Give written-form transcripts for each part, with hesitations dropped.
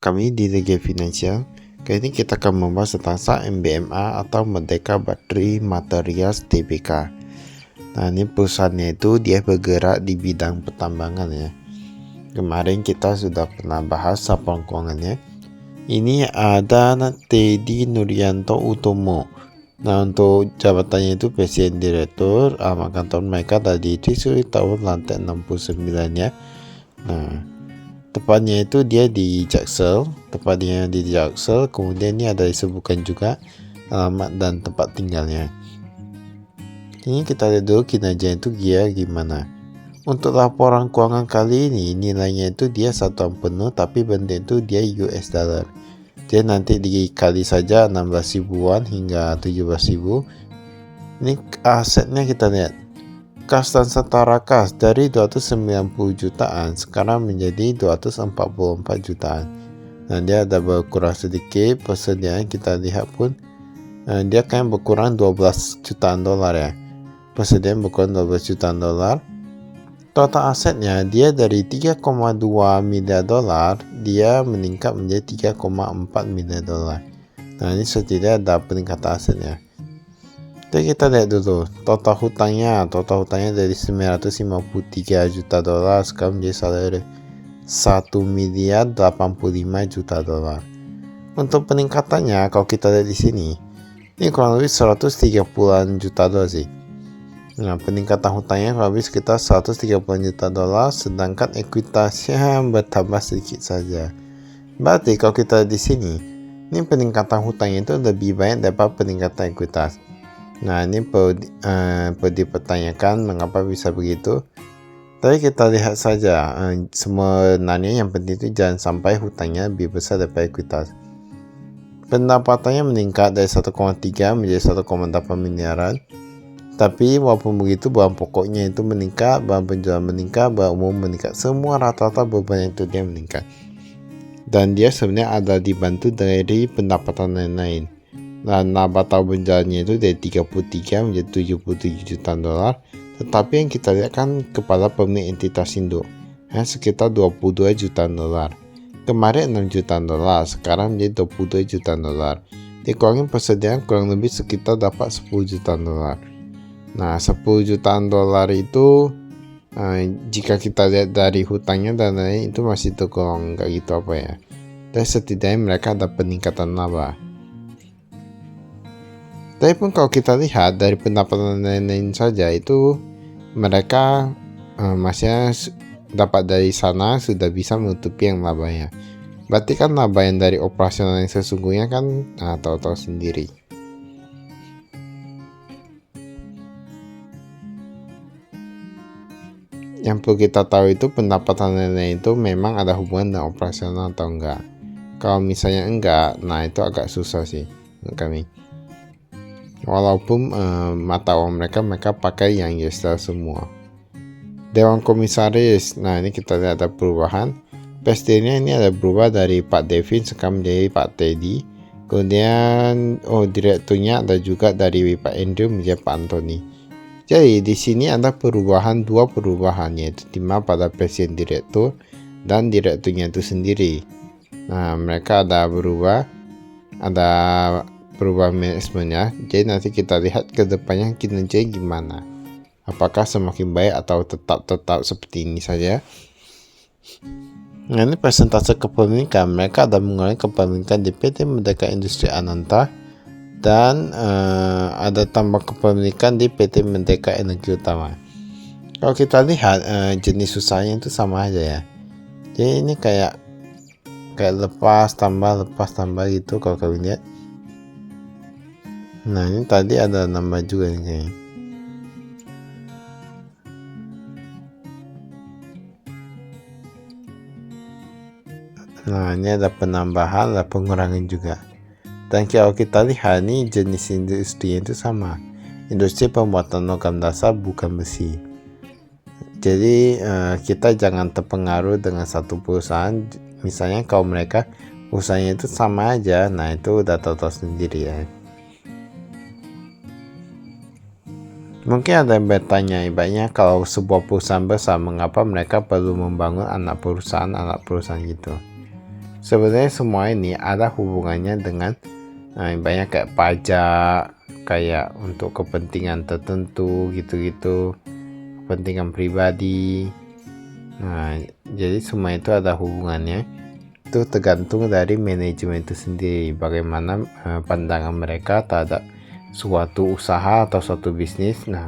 kami di DG Financial. Kali ini kita akan membahas tentang saham MBMA atau Merdeka Battery Materials Tbk. Nah, ini perusahaannya itu dia bergerak di bidang pertambangan ya. Kemarin kita sudah pernah bahas laporan keuangannya. Ini ada Teddy Nuryanto Utomo. Nah, untuk jabatannya itu Presiden Direktur, kantor mereka tadi Trisuri tahun lantai 69 ya. Nah, tepatnya itu dia di Jaksel, kemudian ini ada disebutkan juga alamat dan tempat tinggalnya. Ini kita lihat dulu kinerja itu dia gimana. Untuk laporan keuangan kali ini nilainya itu dia satuan penuh tapi bentuk itu dia US dollar. Jadi nanti dikali saja 16 ribuan hingga 17 ribu. Ini asetnya kita lihat. Kas dan setara kas dari 290 jutaan sekarang menjadi 244 jutaan. Nah, dia ada berkurang sedikit. Persediaan kita lihat pun dia akan berkurang 12 jutaan dolar ya. Persediaan berkurang 12 jutaan dolar. Total asetnya dia dari 3,2 miliar dolar dia meningkat menjadi 3,4 miliar dolar. Nah, ini setidaknya ada peningkatan asetnya. Jadi kita lihat dulu total hutangnya dari 953 juta dolar sekarang menjadi 1 miliar 85 juta dolar. Untuk peningkatannya kalau kita lihat di sini ini kurang lebih 130 juta dolar sih. Nah, peningkatan hutangnya kurang lebih sekitar 130 juta dolar, sedangkan ekuitasnya bertambah sedikit saja. Berarti kalau kita di sini, ini peningkatan hutangnya itu lebih banyak daripada peningkatan ekuitas. Nah, ini perlu dipertanyakan mengapa bisa begitu. Tapi kita lihat saja, sebenarnya yang penting itu jangan sampai hutangnya lebih besar daripada ekuitas. Pendapatannya meningkat dari 1,3 menjadi 1,8 miliaran. Tapi walaupun begitu bahan pokoknya itu meningkat, bahan penjualan meningkat, bahan umum meningkat, semua rata-rata beban itu dia meningkat. Dan dia sebenarnya ada dibantu dari pendapatan lain-lain. Dan laba tahun berjalannya itu dari 33 menjadi 77 juta dolar. Tetapi yang kita lihat kan kepada pemilik entitas induk sekitar 22 juta dolar. Kemarin 6 juta dolar, sekarang menjadi 22 juta dolar. Dikurangin persediaan kurang lebih sekitar dapat 10 juta dolar. Nah, 10 jutaan dolar itu jika kita lihat dari hutangnya dan lain itu masih tergolong nggak gitu apa ya. Dan setidaknya mereka ada peningkatan laba. Tapi pun kalau kita lihat dari pendapatan lain-lain saja itu mereka masih dapat dari sana sudah bisa menutupi yang labanya. Berarti kan laba yang dari operasional yang sesungguhnya kan tahu-tahu sendiri. Yang perlu kita tahu itu pendapatan lain-lain itu memang ada hubungan dengan operasional atau enggak. Kalau misalnya enggak, nah itu agak susah sih untuk kami. Walaupun mata uang mereka pakai yang US dollar semua. Dewan Komisaris, nah ini kita lihat ada perubahan. Presidennya ini ada berubah dari Pak Devin sekarang menjadi Pak Teddy. Kemudian direkturnya ada juga dari Pak Andrew menjadi Pak Anthony. Jadi di sini ada dua perubahan yaitu dimana pada presiden direktur dan direkturnya itu sendiri. Nah, mereka ada perubahan manajemennya. Jadi nanti kita lihat ke depannya kinerja gimana. Apakah semakin baik atau tetap seperti ini saja. Nah, ini persentase kepemilikan. Mereka ada mengurangi kepemilikan di PT Merdeka Industri Ananta. Dan ada tambah kepemilikan di PT Merdeka Energi Utama. Kalau kita lihat jenis usahanya itu sama aja ya. Jadi ini kayak lepas tambah gitu kalau kalian lihat. Nah, ini tadi ada nama juga nih kayaknya. Nah, ini ada penambahan, ada pengurangan juga. Dan kalau kita lihat nih jenis industri itu sama. Industri pembuatan logam dasar bukan besi. Jadi kita jangan terpengaruh dengan satu perusahaan. Misalnya kalau mereka usahanya itu sama aja, nah itu udah tahu sendiri ya. Mungkin ada yang bertanya, ibaratnya kalau sebuah perusahaan besar, mengapa mereka perlu membangun anak perusahaan gitu. Sebenarnya semua ini ada hubungannya dengan banyak kayak pajak, kayak untuk kepentingan tertentu gitu-gitu, kepentingan pribadi. Nah, jadi semua itu ada hubungannya. Itu tergantung dari manajemen itu sendiri, bagaimana pandangan mereka terhadap suatu usaha atau suatu bisnis. Nah,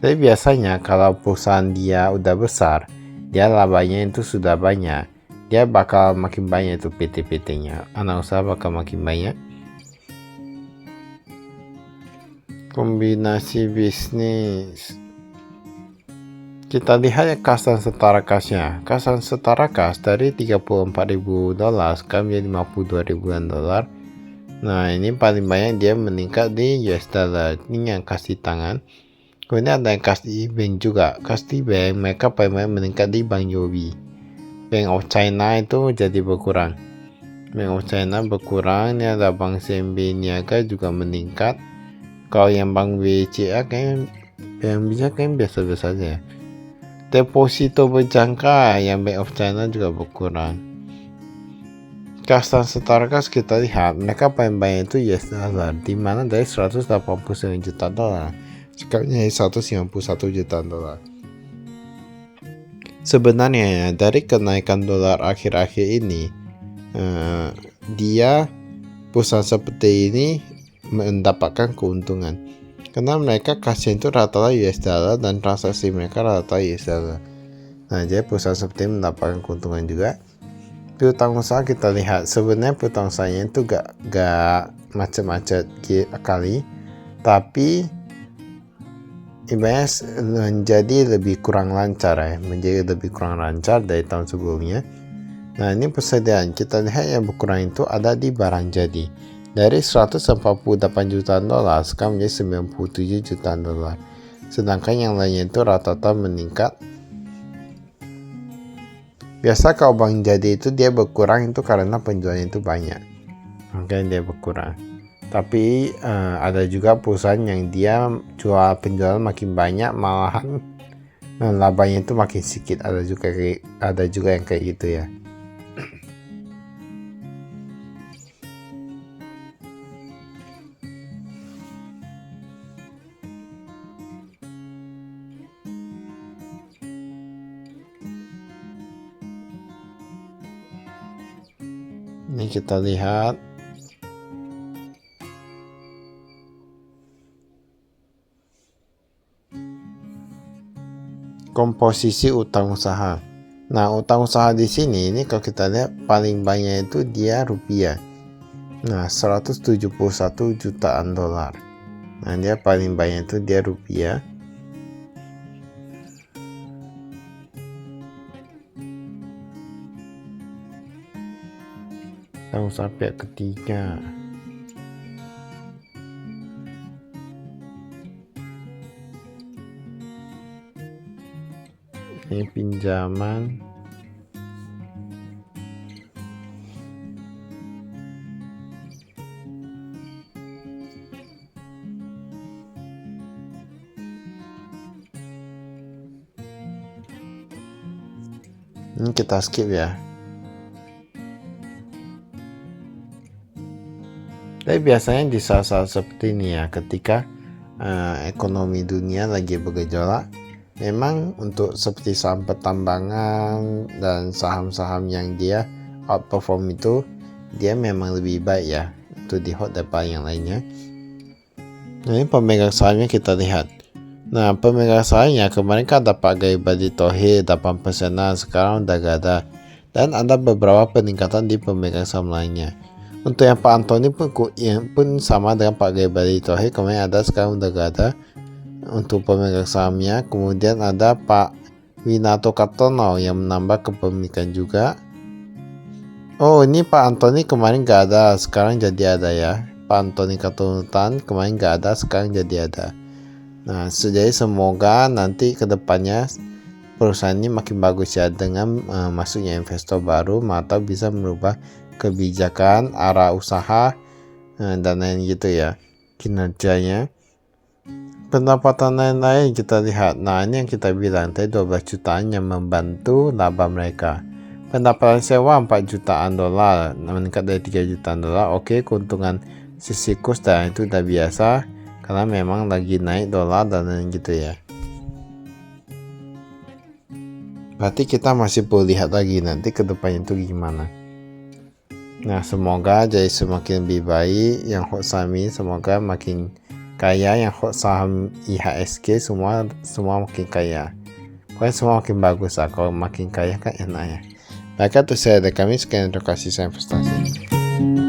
tapi biasanya kalau perusahaan dia udah besar, dia labanya itu sudah banyak, dia bakal makin banyak itu PT-PT-nya, anak usaha bakal makin banyak. Kombinasi bisnis, kita lihat ya kas dan setara kasnya. Kas dan setara kas dari $34.000 sekarang menjadi $52.000. Nah, ini paling banyak dia meningkat di US dollar. Ini yang kas di tangan. Kemudian ada yang kas di bank juga. Kas di bank mereka paling banyak meningkat di Bank UOB. Bank of China itu jadi berkurang. Bank of China berkurang. Ini ada Bank CMB Niaga juga meningkat. Kalau yang Bank BCA kayaknya biasa-biasa aja. Deposito berjangka yang Bank of China juga berkurang. Kas dan setara kas kita lihat mereka paling banyak itu US dollar, di mana dari 189 juta dolar sekarang jadi 151 juta dolar. Sebenarnya dari kenaikan dolar akhir-akhir ini, perusahaan seperti ini mendapatkan keuntungan karena mereka kasih itu rata-rata US dollar dan transaksi mereka rata-rata US dollar. Nah, jadi perusahaan seperti ini mendapatkan keuntungan juga. Piutang usaha kita lihat sebenarnya piutang usahanya itu gak macet-macet kali, tapi ibaratnya menjadi lebih kurang lancar dari tahun sebelumnya. Nah, ini persediaan kita lihat yang berkurang itu ada di barang jadi. Dari 148 juta dolar sekarang menjadi 97 juta dolar. Sedangkan yang lainnya itu rata-rata meningkat. Biasa kalau barang jadi itu dia berkurang itu karena penjualannya itu banyak. Makanya dia berkurang. Tapi ada juga perusahaan yang dia jual penjualan makin banyak, malahan labanya itu makin sedikit. Ada juga yang kayak gitu ya. Ini kita lihat komposisi utang usaha. Nah, utang usaha di sini ini kalau kita lihat paling banyak itu dia rupiah. Nah, 171 jutaan dolar. Nah, dia paling banyak itu dia rupiah. Utang usaha pihak ketiga. Ini pinjaman. Ini kita skip ya. Tapi biasanya di saat-saat seperti ini ya, ketika ekonomi dunia lagi bergejolak, memang untuk seperti saham pertambangan dan saham-saham yang dia outperform itu, dia memang lebih baik ya untuk di hold daripada yang lainnya. Nah, ini pemegang sahamnya kita lihat. Nah, pemegang sahamnya kemarin kan dapat Gayabadi Thohir 8%, sekarang udah gak ada. Dan ada beberapa peningkatan di pemegang saham lainnya. Untuk yang Pak Antoni pun sama dengan Pak Gayabadi Thohir, kemarin ada, sekarang udah gak ada untuk pemegang sahamnya. Kemudian ada Pak Winato Kartono yang menambah kepemilikan juga. Oh, ini Pak Antoni kemarin gak ada, sekarang jadi ada ya. Pak Antoni Kartono kemarin gak ada, sekarang jadi ada. Nah, jadi semoga nanti kedepannya perusahaan ini makin bagus ya, dengan masuknya investor baru, atau bisa merubah kebijakan arah usaha dan lain gitu ya, kinerjanya. Pendapatan lain-lain kita lihat. Nah, ini yang kita bilang tadi 12 jutaan yang membantu laba mereka. Pendapatan sewa 4 jutaan dolar, meningkat dari 3 jutaan dolar. Oke, keuntungan sisi kurs dan itu udah biasa karena memang lagi naik dolar dan gitu ya. Berarti kita masih perlu lihat lagi nanti ke depannya itu gimana. Nah, semoga jadi semakin lebih baik. Yang hot saham ini semoga makin kaya, yang hot saham IHSG semua makin kaya. Pokoknya semua makin bagus lah. Kalau makin kaya kan enak ya. Baiklah, itu saya dari kami. Sekian, terima kasih, saya investasi.